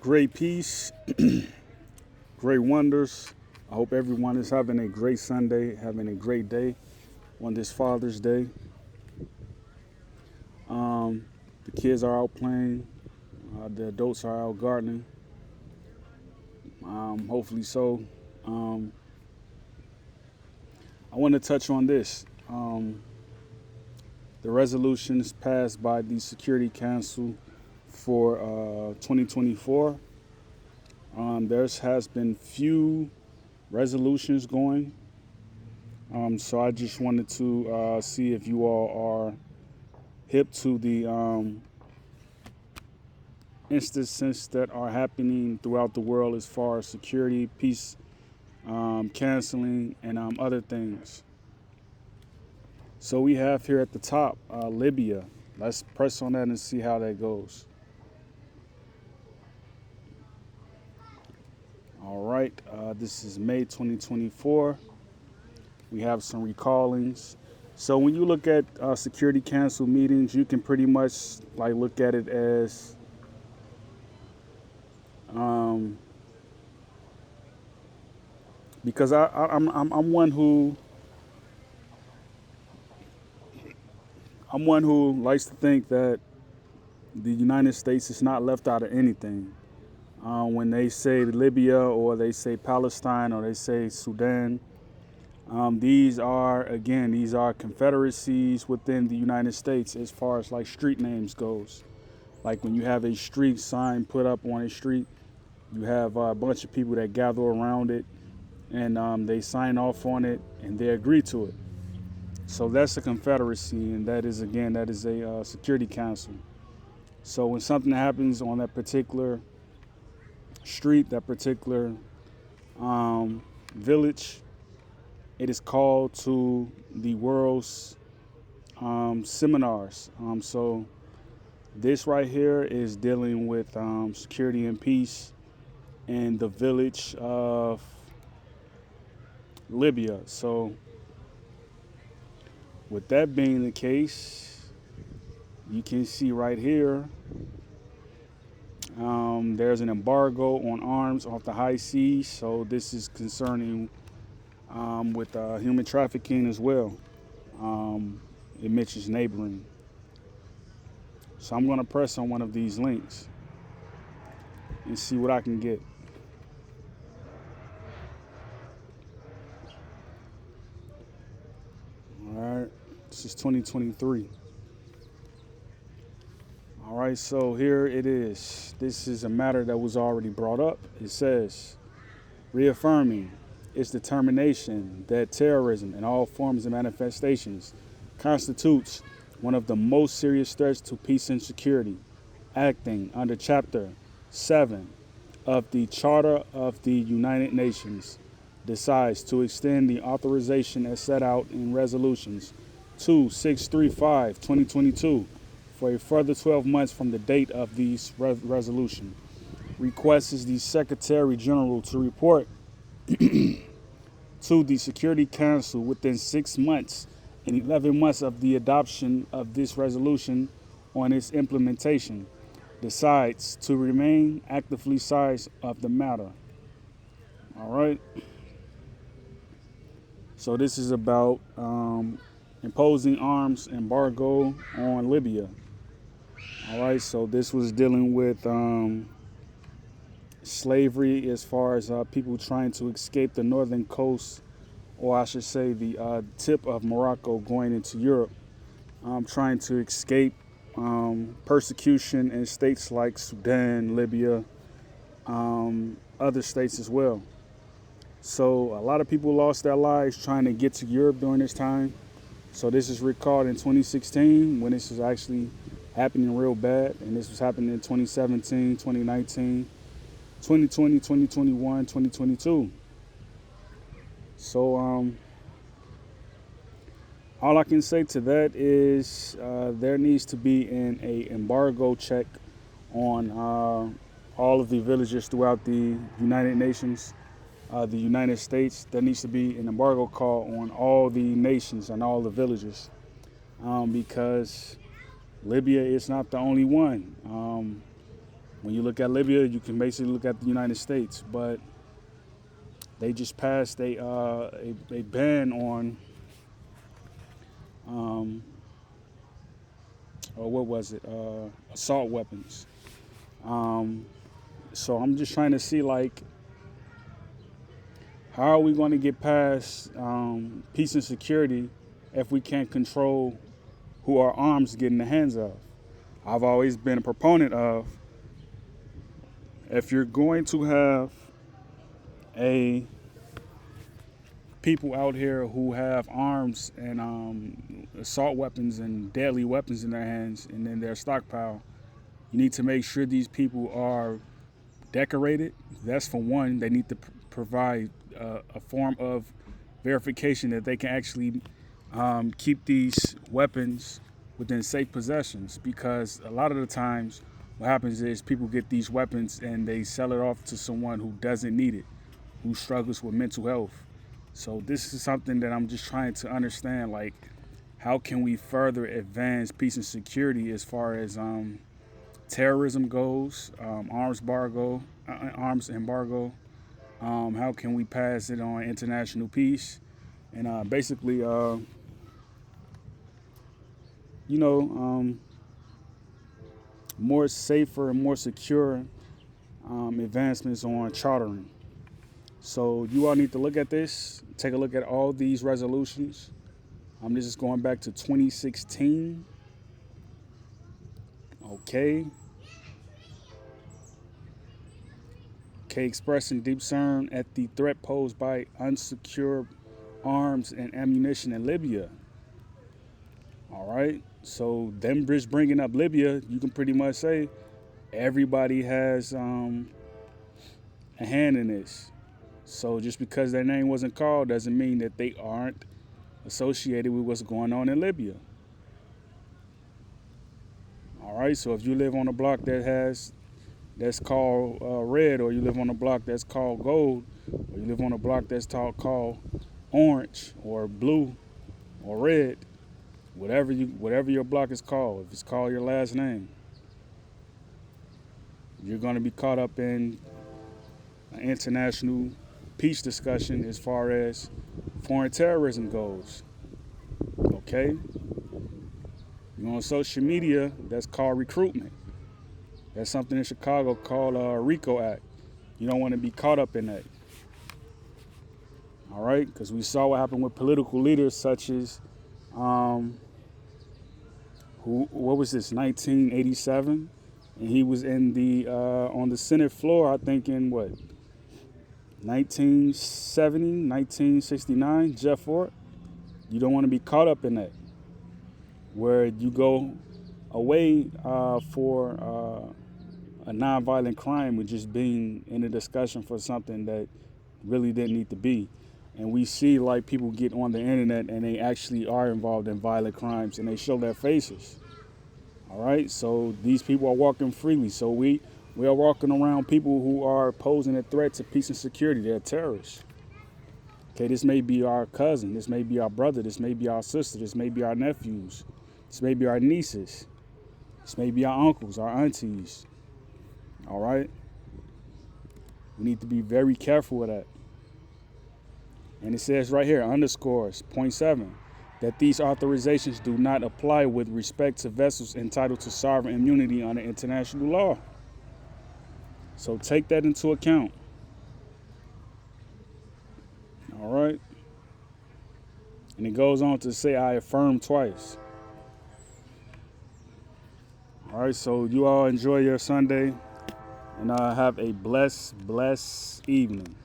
great peace, great wonders. I hope everyone is having a great Sunday, having a great day on this Father's Day. The kids are out playing, the adults are out gardening. Hopefully so. Um, I want to touch on this. The resolutions passed by the Security Council for 2024. There has been few resolutions going. So I just wanted to see if you all are hip to the instances that are happening throughout the world as far as security, peace, canceling, and other things. So we have here at the top Libya. Let's press on that and see how that goes. All right, this is May 2024. We have some recallings. So when you look at Security Council meetings, you can pretty much like look at it as because I'm one who likes to think that the United States is not left out of anything. When they say Libya or they say Palestine or they say Sudan, these are confederacies within the United States as far as like street names goes. Like when you have a street sign put up on a street, you have a bunch of people that gather around it and they sign off on it and they agree to it. So that's a confederacy, and that is a Security Council. So when something happens on that particular street, that particular village, it is called to the world's seminars. So this right here is dealing with security and peace in the village of Libya. So with that being the case, you can see right here, there's an embargo on arms off the high seas. So this is concerning with human trafficking as well. It mentions neighboring. So I'm going to press on one of these links and see what I can get. All right, this is 2023. All right, so here it is. This is a matter that was already brought up. It says, reaffirming its determination that terrorism and all forms of manifestations constitutes one of the most serious threats to peace and security, acting under Chapter 7 of the Charter of the United Nations, decides to extend the authorization as set out in Resolutions 2635/2022 for a further 12 months from the date of this resolution. Requests the Secretary General to report to the Security Council within 6 months and 11 months of the adoption of this resolution on its implementation, decides to remain actively side of the matter. All right. So this is about imposing arms embargo on Libya. All right. So this was dealing with slavery as far as people trying to escape the northern coast, or I should say the tip of Morocco going into Europe, trying to escape persecution in states like Sudan, Libya, other states as well. So a lot of people lost their lives trying to get to Europe during this time. So this is recalled in 2016 when this was actually happening real bad. And this was happening in 2017, 2019, 2020, 2021, 2022. So all I can say to that is there needs to be an embargo check on all of the villages throughout the United Nations, the United States. There needs to be an embargo call on all the nations and all the villages because Libya is not the only one. When you look at Libya, you can basically look at the United States, but they just passed a ban on, um, or what was it, assault weapons. Um, so I'm just trying to see, like, how are we going to get past peace and security if we can't control who our arms get in the hands of? I've always been a proponent of, if you're going to have a people out here who have arms and assault weapons and deadly weapons in their hands and in their stockpile, you need to make sure these people are decorated. That's for one. They need to provide a form of verification that they can actually keep these weapons within safe possessions, because a lot of the times what happens is people get these weapons and they sell it off to someone who doesn't need it, who struggles with mental health. So this is something that I'm just trying to understand, like, how can we further advance peace and security as far as terrorism goes, arms embargo. How can we pass it on international peace, and basically, more safer and more secure advancements on chartering. So you all need to look at this, take a look at all these resolutions. This is going back to 2016. Okay. Expressing deep concern at the threat posed by unsecured arms and ammunition in Libya. All right. So them just bringing up Libya, you can pretty much say everybody has a hand in this. So just because their name wasn't called doesn't mean that they aren't associated with what's going on in Libya. All right. So if you live on a block that's called red, or you live on a block that's called gold, or you live on a block that's called orange or blue or red, whatever your block is called, if it's called your last name, you're going to be caught up in an international peace discussion as far as foreign terrorism goes. Okay? You're on social media, that's called recruitment. That's something in Chicago called RICO Act. You don't want to be caught up in that. All right? Because we saw what happened with political leaders such as, what was this, 1987? And he was in the on the Senate floor, I think in what, 1970, 1969, Jeff Fort. You don't want to be caught up in that, where you go away for a nonviolent crime with just being in a discussion for something that really didn't need to be. And we see, like, people get on the internet and they actually are involved in violent crimes and they show their faces. All right, so these people are walking freely. So we are walking around people who are posing a threat to peace and security. They're terrorists. Okay, this may be our cousin, this may be our brother, this may be our sister, this may be our nephews, this may be our nieces, this may be our uncles, our aunties. All right? We need to be very careful with that. And it says right here, underscores, point 7, that these authorizations do not apply with respect to vessels entitled to sovereign immunity under international law. So take that into account. All right? And it goes on to say, I affirm twice. All right, so you all enjoy your Sunday. And have a blessed evening.